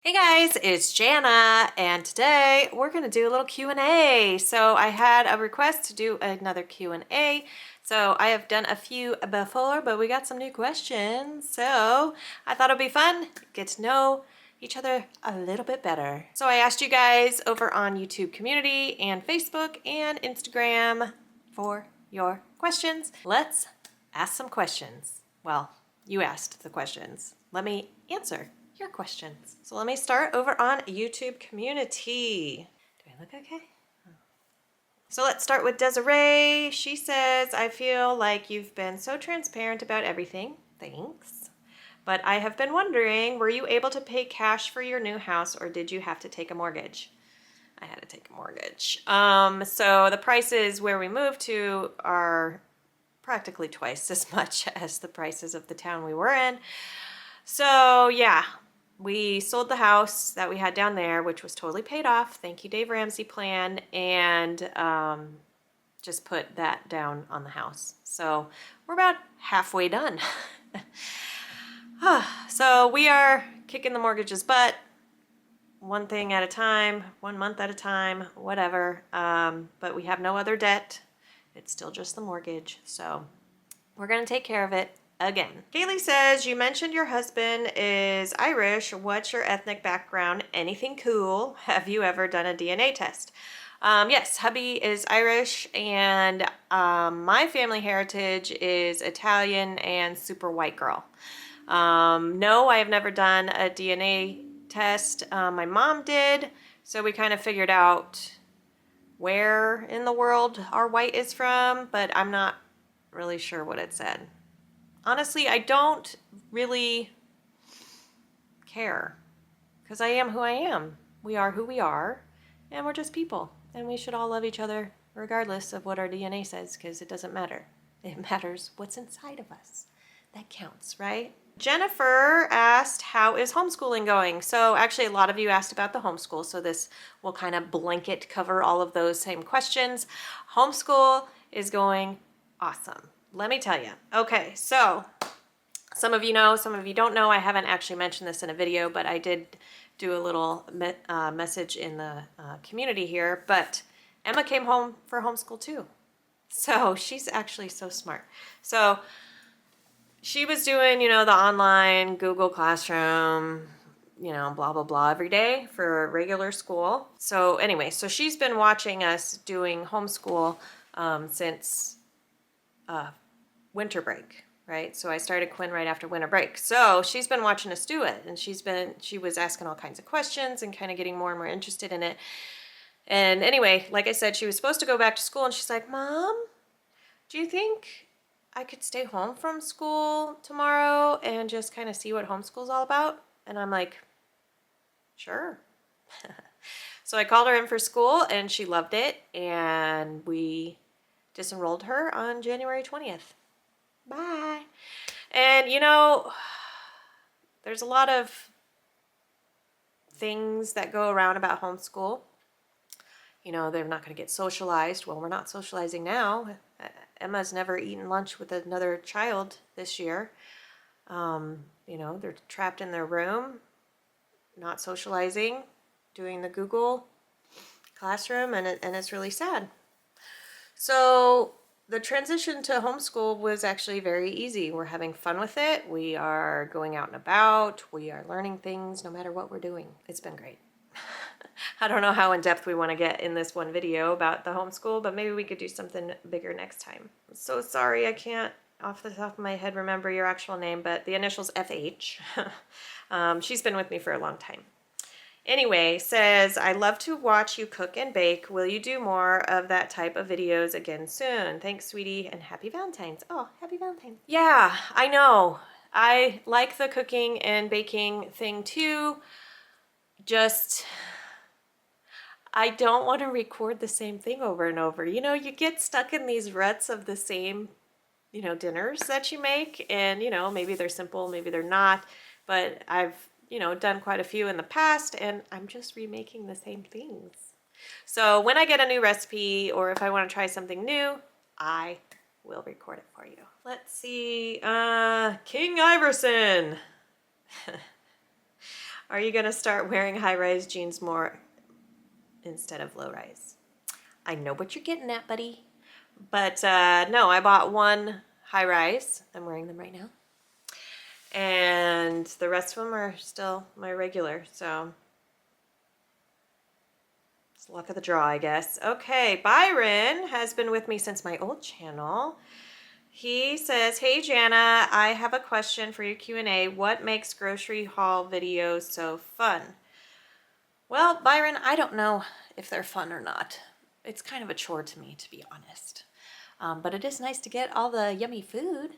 Hey guys, it's Jana, and today we're going to do a little Q&A. So I had a request to do another Q&A. So I have done a few before, but we got some new questions. So I thought it'd be fun, get to know each other a little bit better. So I asked you guys over on YouTube community and Facebook and Instagram for your questions. Let's ask some questions. Well, you asked the questions. Let me answer your questions. So let me start over on YouTube community. Do I look okay? So let's start with Desiree. She says, I feel like you've been so transparent about everything. Thanks. But I have been wondering, were you able to pay cash for your new house or did you have to take a mortgage? I had to take a mortgage. So the prices where we moved to are practically twice as much as the prices of the town we were in. So yeah, we sold the house that we had down there, which was totally paid off. Thank you, Dave Ramsey plan, and just put that down on the house. So we're about halfway done. So we are kicking the mortgage's butt, one thing at a time, 1 month at a time, whatever. But we have no other debt. It's still just the mortgage. So we're going to take care of it again. Kaylee says, you mentioned your husband is Irish. What's your ethnic background? Anything cool? Have you ever done a DNA test? Yes, hubby is Irish, and my family heritage is Italian and super white girl. No, I have never done a DNA test. My mom did, so we kind of figured out where in the world our white is from, but I'm not really sure what it said. Honestly, I don't really care because I am who I am. We are who we are, and we're just people, and we should all love each other regardless of what our DNA says, because it doesn't matter. It matters what's inside of us. That counts, right? Jennifer asked, how is homeschooling going? So actually a lot of you asked about the homeschool, so this will kind of blanket cover all of those same questions. Homeschool is going awesome. Let me tell you. Okay, so some of you know, some of you don't know. I haven't actually mentioned this in a video, but I did do a little message in the community here. But Emma came home for homeschool too. So she's actually so smart. So she was doing, you know, the online Google Classroom, you know, blah, blah, blah every day for regular school. So anyway, so she's been watching us doing homeschool since winter break, right? So I started Quinn right after winter break. So she's been watching us do it, and she was asking all kinds of questions and kind of getting more and more interested in it. And anyway, like I said, she was supposed to go back to school, and she's like, Mom, do you think I could stay home from school tomorrow and just kind of see what homeschool's all about? And I'm like, sure. So I called her in for school, and she loved it, and we disenrolled her on January 20th. Bye. And you know, there's a lot of things that go around about homeschool. You know, they're not going to get socialized. Well, we're not socializing now. Emma's never eaten lunch with another child this year. You know, they're trapped in their room, not socializing, doing the Google Classroom, and it's really sad. So the transition to homeschool was actually very easy. We're having fun with it. We are going out and about. We are learning things no matter what we're doing. It's been great. I don't know how in depth we want to get in this one video about the homeschool, but maybe we could do something bigger next time. I'm so sorry I can't off the top of my head remember your actual name, but the initials FH. She's been with me for a long time. Anyway, says, I love to watch you cook and bake. Will you do more of that type of videos again soon? Thanks, sweetie, and happy Valentine's. Oh, happy Valentine's. Yeah, I know. I like the cooking and baking thing too. Just, I don't want to record the same thing over and over. You know, you get stuck in these ruts of the same, you know, dinners that you make, and, you know, maybe they're simple, maybe they're not, but I've, you know, done quite a few in the past, and I'm just remaking the same things. So when I get a new recipe, or if I want to try something new, I will record it for you. Let's see, King Iverson. Are you gonna start wearing high-rise jeans more instead of low-rise? I know what you're getting at, buddy. But no, I bought one high-rise. I'm wearing them right now. And the rest of them are still my regular, so it's luck of the draw, I guess. Okay, Byron has been with me since my old channel. He says, hey Jana, I have a question for your Q&A. What makes grocery haul videos so fun? Well, Byron, I don't know if they're fun or not. It's kind of a chore to me, to be honest. But it is nice to get all the yummy food.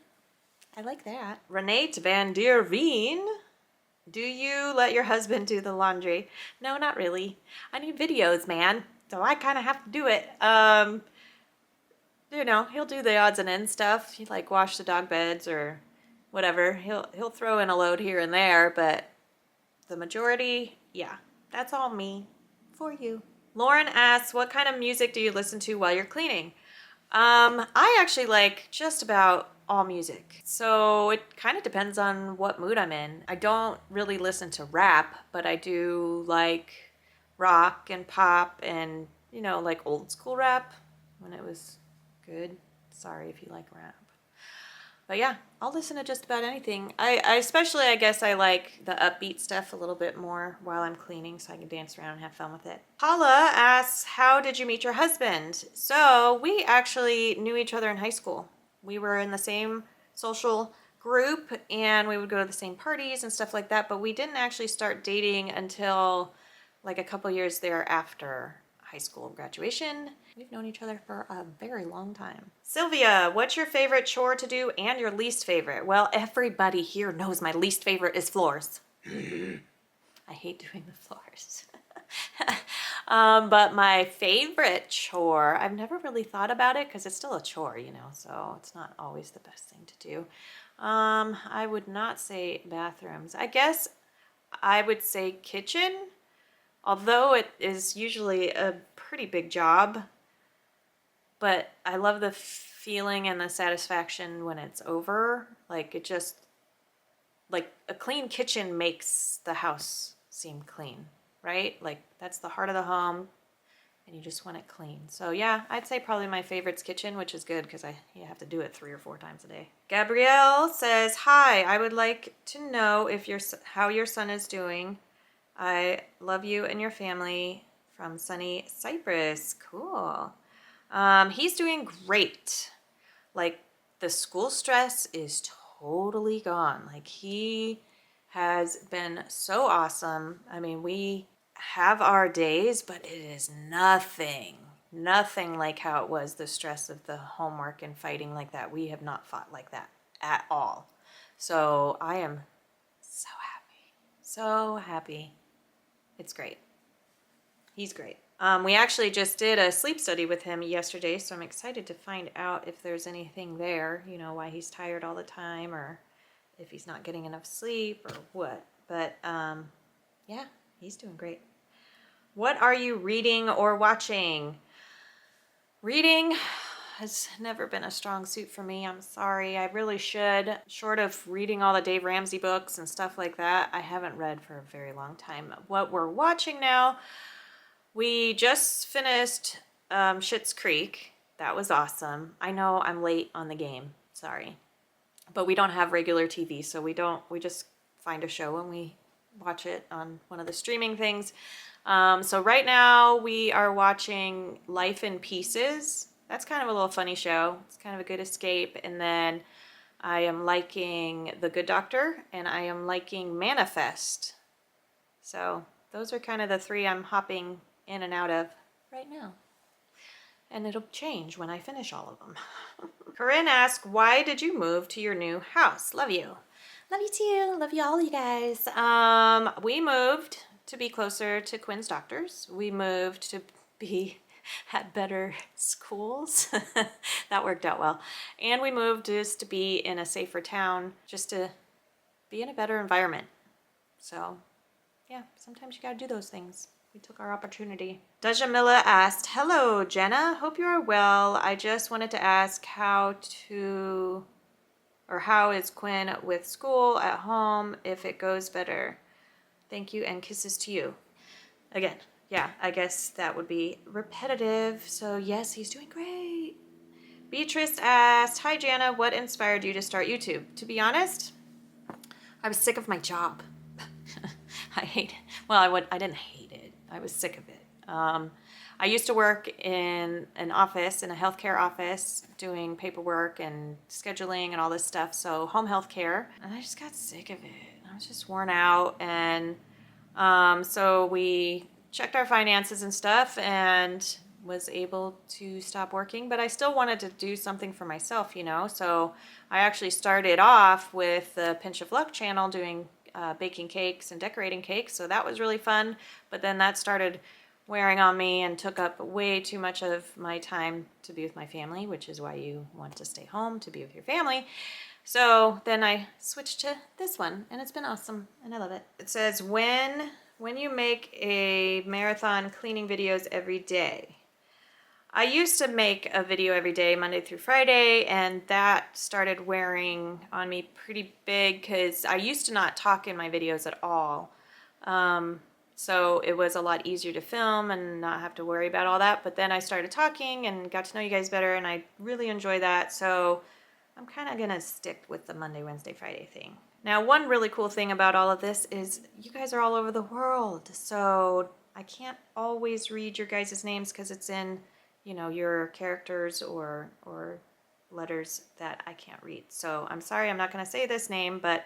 I like that. Renate van der Veen. Do you let your husband do the laundry? No, not really. I need videos, man. So I kind of have to do it. You know, he'll do the odds and ends stuff. He like wash the dog beds or whatever. He'll throw in a load here and there, but the majority, yeah, that's all me for you. Lauren asks, what kind of music do you listen to while you're cleaning? I actually like just about all music. So it kind of depends on what mood I'm in. I don't really listen to rap, but I do like rock and pop and, you know, like old school rap when it was good. Sorry if you like rap. But yeah, I'll listen to just about anything. I especially, I guess I like the upbeat stuff a little bit more while I'm cleaning so I can dance around and have fun with it. Paula asks, how did you meet your husband? So we actually knew each other in high school. We were in the same social group and we would go to the same parties and stuff like that, but we didn't actually start dating until like a couple years thereafter high school graduation. We've known each other for a very long time. Sylvia, what's your favorite chore to do and your least favorite? Well, everybody here knows my least favorite is floors. I hate doing the floors. But my favorite chore, I've never really thought about it because it's still a chore, you know, so it's not always the best thing to do. I would not say bathrooms. I guess I would say kitchen, although it is usually a pretty big job. But I love the feeling and the satisfaction when it's over. Like it just, like a clean kitchen makes the house seem clean, right? Like that's the heart of the home and you just want it clean. So yeah, I'd say probably my favorite's kitchen, which is good because you have to do it 3 or 4 times a day. Gabrielle says, hi, I would like to know if how your son is doing. I love you and your family from sunny Cyprus. Cool. He's doing great. Like the school stress is totally gone. Like he has been so awesome. I mean, we have our days, but it is nothing like how it was the stress of the homework and fighting like that. We have not fought like that at all. So I am so happy. So happy. It's great. He's great. We actually just did a sleep study with him yesterday, so I'm excited to find out if there's anything there, you know, why he's tired all the time or if he's not getting enough sleep or what. But yeah, he's doing great. What are you reading or watching? Reading has never been a strong suit for me. I'm sorry. I really should. Short of reading all the Dave Ramsey books and stuff like that, I haven't read for a very long time. What we're watching now, we just finished Schitt's Creek. That was awesome. I know I'm late on the game. Sorry. But we don't have regular TV, so we just find a show and we watch it on one of the streaming things. So right now we are watching Life in Pieces. That's kind of a little funny show. It's kind of a good escape. And then I am liking The Good Doctor and I am liking Manifest. So those are kind of the 3 I'm hopping in and out of right now. And it'll change when I finish all of them. Corinne asked, why did you move to your new house? Love you. Love you too. Love you all, you guys. We moved to be closer to Quinn's doctors. We moved to be at better schools. That worked out well. And we moved just to be in a safer town, just to be in a better environment. So yeah, sometimes you gotta do those things. We took our opportunity. Dajamila asked, hello, Jenna. Hope you are well. I just wanted to ask how is Quinn with school at home if it goes better. Thank you and kisses to you. Again, yeah, I guess that would be repetitive. So yes, he's doing great. Beatrice asked, hi Jana, what inspired you to start YouTube? To be honest, I was sick of my job. I hate it. Well, I didn't hate it. I was sick of it. I used to work in an office, in a healthcare office, doing paperwork and scheduling and all this stuff. So home health care. And I just got sick of it. I was just worn out. And so we checked our finances and stuff and was able to stop working, but I still wanted to do something for myself, you know? So I actually started off with the Pinch of Luck channel doing baking cakes and decorating cakes. So that was really fun. But then that started wearing on me and took up way too much of my time to be with my family, which is why you want to stay home to be with your family. So then I switched to this one and it's been awesome and I love it. It says, when you make a marathon cleaning videos every day. I used to make a video every day, Monday through Friday, and that started wearing on me pretty big because I used to not talk in my videos at all. So it was a lot easier to film and not have to worry about all that. But then I started talking and got to know you guys better, and I really enjoy that. So I'm kind of going to stick with the Monday, Wednesday, Friday thing. Now, one really cool thing about all of this is you guys are all over the world. So I can't always read your guys' names because it's in, you know, your characters or letters that I can't read. So I'm sorry, I'm not going to say this name, but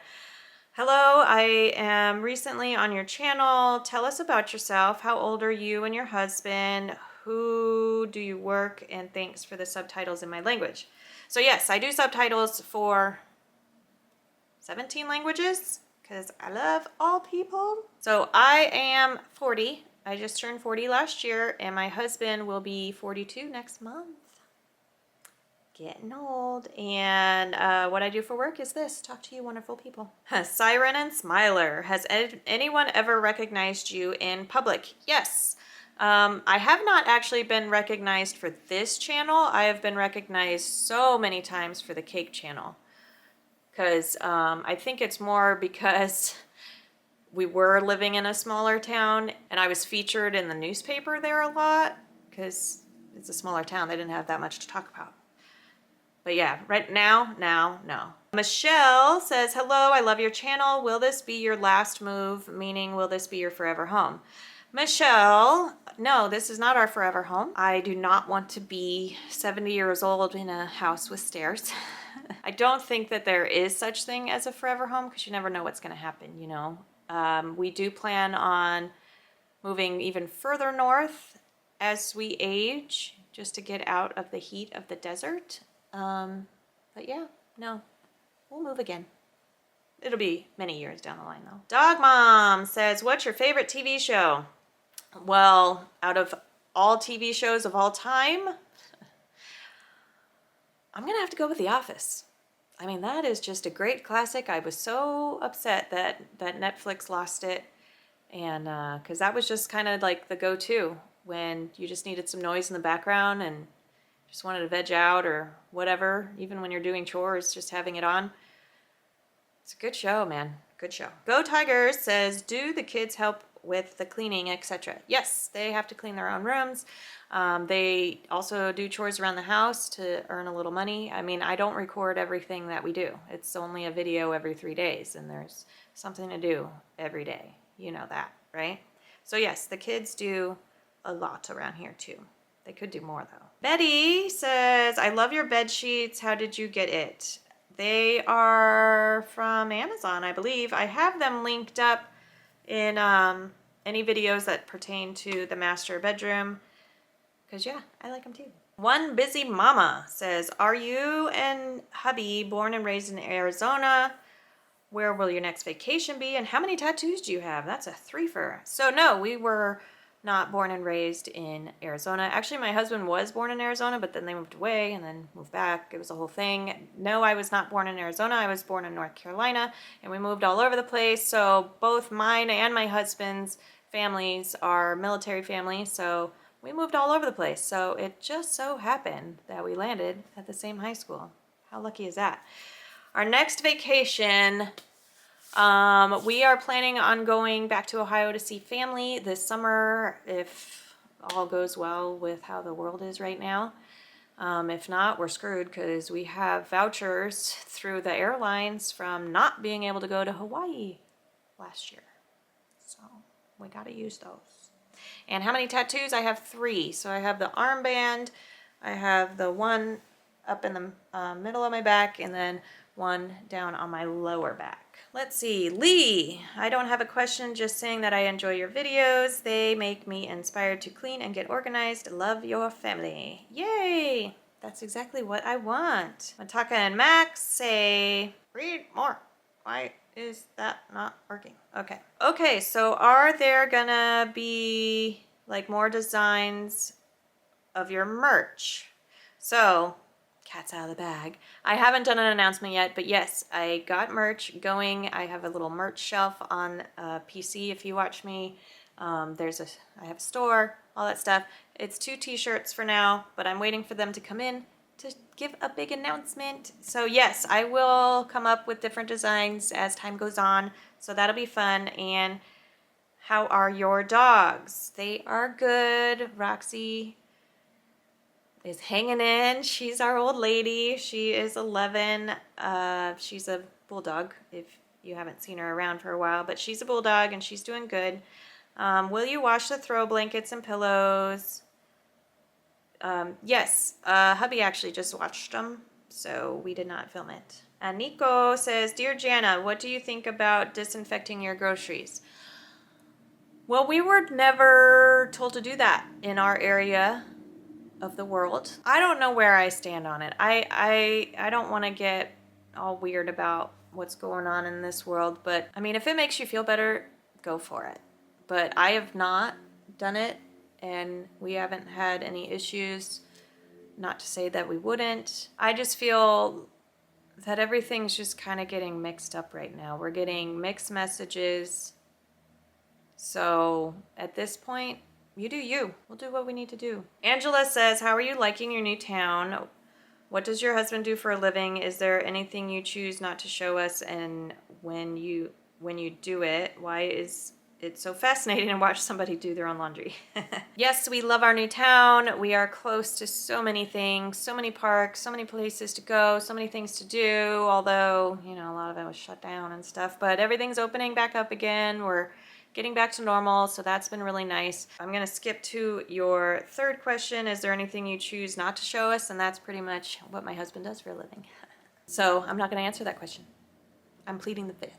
hello, I am recently on your channel. Tell us about yourself. How old are you and your husband? Who do you work? And thanks for the subtitles in my language. So yes, I do subtitles for 17 languages because I love all people. So I am 40. I just turned 40 last year, and my husband will be 42 next month. Getting old. And what I do for work is this. Talk to you wonderful people. Siren and Smiler. Has anyone ever recognized you in public? Yes. I have not actually been recognized for this channel. I have been recognized so many times for the cake channel. Because I think it's more because we were living in a smaller town and I was featured in the newspaper there a lot because it's a smaller town. They didn't have that much to talk about. But yeah, right now, no. Michelle says, hello, I love your channel. Will this be your last move? Meaning, will this be your forever home? Michelle, no, this is not our forever home. I do not want to be 70 years old in a house with stairs. I don't think that there is such thing as a forever home because you never know what's going to happen, you know. We do plan on moving even further north as we age, just to get out of the heat of the desert. But yeah, no, we'll move again. It'll be many years down the line though. Dog Mom says, what's your favorite TV show? Well, out of all TV shows of all time, I'm gonna have to go with The Office. I mean, that is just a great classic. I was so upset that Netflix lost it. And because that was just kind of like the go-to when you just needed some noise in the background and just wanted to veg out or whatever. Even when you're doing chores, just having it on. It's a good show, man. Good show. Go Tigers says, do the kids help with the cleaning, etc.? Yes, they have to clean their own rooms. They also do chores around the house to earn a little money. I mean, I don't record everything that we do. It's only a video every 3 days, and there's something to do every day. You know that, right? So yes, the kids do a lot around here too. They could do more though. Betty says, I love your bed sheets. How did you get it? They are from Amazon, I believe. I have them linked up in any videos that pertain to the master bedroom. Because, yeah, I like them too. One Busy Mama says, are you and hubby born and raised in Arizona? Where will your next vacation be? And how many tattoos do you have? That's a threefer. So, no, we were not born and raised in Arizona. Actually, my husband was born in Arizona, but then they moved away and then moved back. It was a whole thing. No, I was not born in Arizona. I was born in North Carolina, and we moved all over the place. So both mine and my husband's families are military families, so we moved all over the place. So it just so happened that we landed at the same high school. How lucky is that? Our next vacation, We are planning on going back to Ohio to see family this summer if all goes well with how the world is right now. If not, we're screwed because we have vouchers through the airlines from not being able to go to Hawaii last year. So we got to use those. And how many tattoos? I have 3. So I have the armband, I have the one up in the middle of my back, and then one down on my lower back. Let's see, Lee, I don't have a question, just saying that I enjoy your videos. They make me inspired to clean and get organized. Love your family. Yay! That's exactly what I want. Mataka and Max say, read more. Why is that not working? Okay. Okay, so are there gonna be like more designs of your merch? So, cat's out of the bag. I haven't done an announcement yet, but yes, I got merch going. I have a little merch shelf on PC if you watch me. I have a store, all that stuff. It's 2 t-shirts for now, but I'm waiting for them to come in to give a big announcement. So yes, I will come up with different designs as time goes on. So that'll be fun. And how are your dogs? They are good. Roxy is hanging in. She's our old lady. She is 11. She's a bulldog if you haven't seen her around for a while, but she's a bulldog and she's doing good. Will you wash the throw blankets and pillows? Yes, hubby actually just watched them, so we did not film it. And Nico says, Dear Jana, what do you think about disinfecting your groceries? Well, we were never told to do that in our area of the world. I don't know where I stand on it. I don't want to get all weird about what's going on in this world, but I mean, if it makes you feel better, go for it. But I have not done it, and we haven't had any issues. Not to say that we wouldn't. I just feel that everything's just kind of getting mixed up right now. We're getting mixed messages. So at this point, you do you. We'll do what we need to do. Angela says, how are you liking your new town? What does your husband do for a living? Is there anything you choose not to show us? And when you do it, why is it's so fascinating to watch somebody do their own laundry? Yes, we love our new town. We are close to so many things, so many parks, so many places to go, so many things to do, although, you know, a lot of it was shut down and stuff, but everything's opening back up again. We're getting back to normal, so that's been really nice. I'm gonna skip to your third question. Is there anything you choose not to show us? And that's pretty much what my husband does for a living. So I'm not gonna answer that question. I'm pleading the fifth.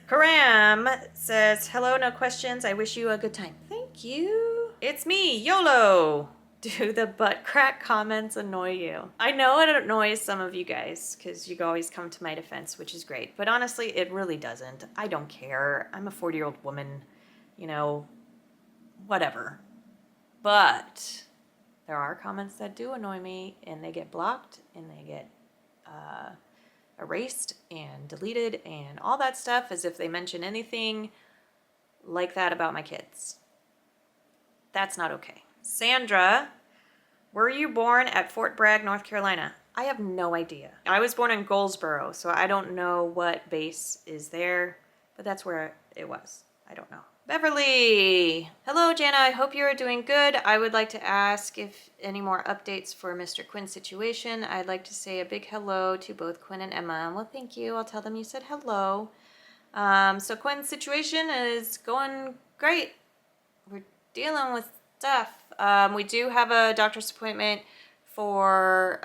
Karam says, hello, no questions. I wish you a good time. Thank you. It's me, YOLO. Do the butt crack comments annoy you? I know it annoys some of you guys because you always come to my defense, which is great. But honestly, it really doesn't. I don't care. I'm a 40-year-old woman, you know, whatever. But there are comments that do annoy me, and they get blocked, and they get erased and deleted and all that stuff as if they mention anything like that about my kids. That's not okay. Sandra, were you born at Fort Bragg, North Carolina? I have no idea. I was born in Goldsboro, so I don't know what base is there, but that's where it was. I don't know. Beverly! Hello, Jana. I hope you are doing good. I would like to ask if any more updates for Mr. Quinn's situation. I'd like to say a big hello to both Quinn and Emma. Well, thank you. I'll tell them you said hello. So Quinn's situation is going great. We're dealing with stuff. We do have a doctor's appointment for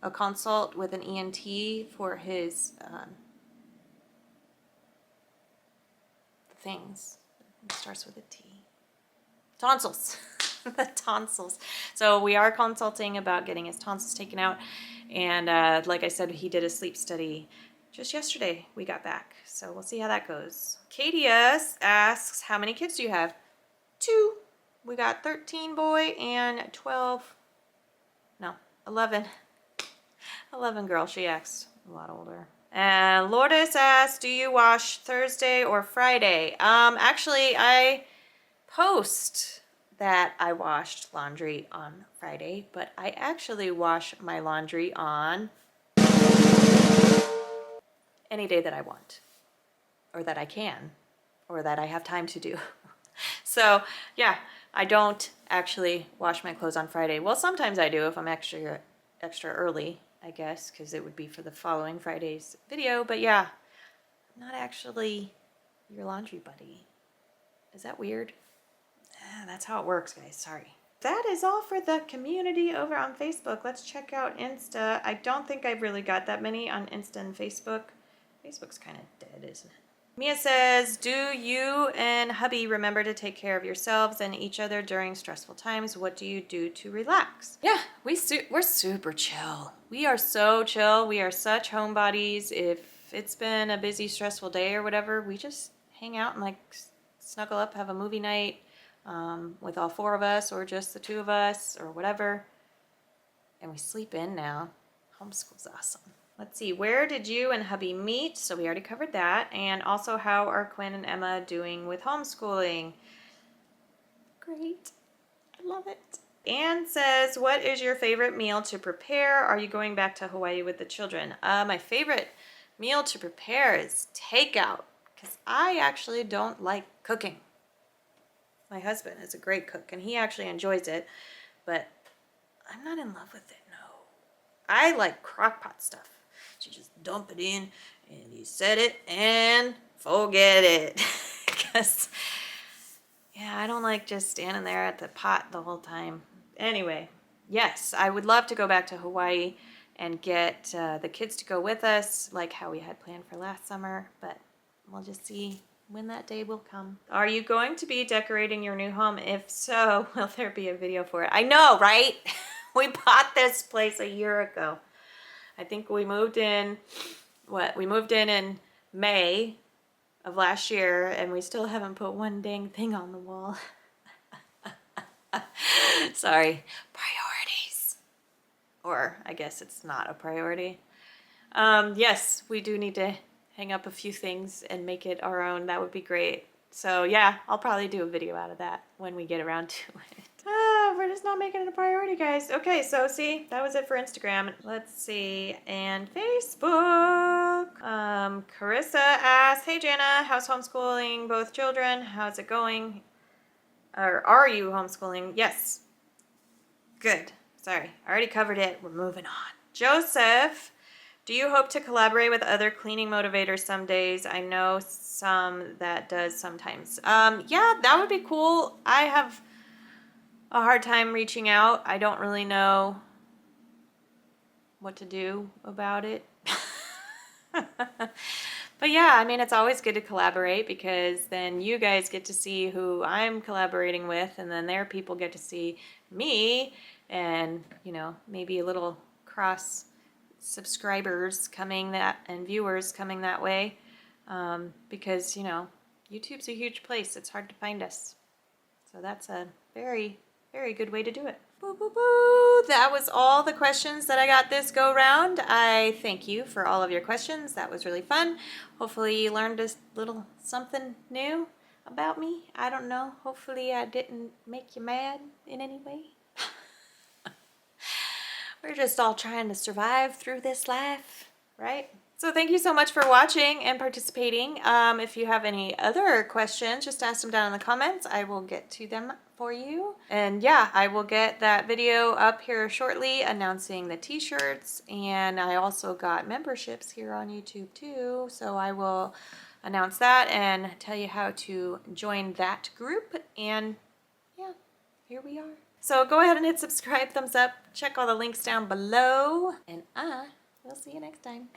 a consult with an ENT for his things. It starts with a T. Tonsils. The tonsils. So we are consulting about getting his tonsils taken out. And like I said, he did a sleep study just yesterday. We got back. So we'll see how that goes. Katie asks, how many kids do you have? 2. We got 13 boy and 11. 11 girl. She acts a lot older. And Lourdes asks, do you wash Thursday or Friday? Actually, I post that I washed laundry on Friday, but I actually wash my laundry on any day that I want. or that I can, or that I have time to do. So yeah, I don't actually wash my clothes on Friday. Well, sometimes I do if I'm extra early, I guess, because it would be for the following Friday's video. But yeah, I'm not actually your laundry buddy. Is that weird? That's how it works, guys. Sorry. That is all for the community over on Facebook. Let's check out Insta. I don't think I've really got that many on Insta and Facebook. Facebook's kind of dead, isn't it? Mia says, do you and hubby remember to take care of yourselves and each other during stressful times? What do you do to relax? Yeah, we're super chill. We are so chill. We are such homebodies. If it's been a busy, stressful day or whatever, we just hang out and like snuggle up, have a movie night with all 4 of us or just the 2 of us or whatever. And we sleep in now. Homeschool's awesome. Let's see, where did you and hubby meet? So we already covered that. And also, how are Quinn and Emma doing with homeschooling? Great. I love it. Anne says, what is your favorite meal to prepare? Are you going back to Hawaii with the children? My favorite meal to prepare is takeout, because I actually don't like cooking. My husband is a great cook, and he actually enjoys it, but I'm not in love with it, no. I like crock-pot stuff. So you just dump it in, and you set it, and forget it. Because, yeah, I don't like just standing there at the pot the whole time. Anyway, yes, I would love to go back to Hawaii and get the kids to go with us, like how we had planned for last summer, but we'll just see when that day will come. Are you going to be decorating your new home? If so, will there be a video for it? I know, right? We bought this place a year ago. I think we moved in, we moved in May of last year, and we still haven't put one dang thing on the wall. Sorry. Priorities. Or I guess it's not a priority. Yes, we do need to hang up a few things and make it our own. That would be great. So yeah, I'll probably do a video out of that when we get around to it. We're just not making it a priority, guys. Okay, so see, that was it for Instagram. Let's see, and Facebook. Carissa asks, hey Jana, how's homeschooling both children? How's it going? Or are you homeschooling? Yes. Good. Sorry, I already covered it. We're moving on. Joseph, do you hope to collaborate with other cleaning motivators some days? I know some that does sometimes. Yeah, that would be cool. I have a hard time reaching out. I don't really know what to do about it. But yeah, I mean, it's always good to collaborate, because then you guys get to see who I'm collaborating with, and then their people get to see me, and, you know, maybe a little cross subscribers coming that and viewers coming that way, because, you know, YouTube's a huge place. It's hard to find us. So that's a very, very good way to do it. Boo, boo, boo. That was all the questions that I got this go round. I thank you for all of your questions. That was really fun. Hopefully you learned a little something new about me. I don't know. Hopefully I didn't make you mad in any way. We're just all trying to survive through this life, right? So thank you so much for watching and participating. If you have any other questions, just ask them down in the comments. I will get to them for you. And yeah, I will get that video up here shortly announcing the t-shirts. And I also got memberships here on YouTube too. So I will announce that and tell you how to join that group. And yeah, here we are. So go ahead and hit subscribe, thumbs up, check all the links down below, and I will see you next time.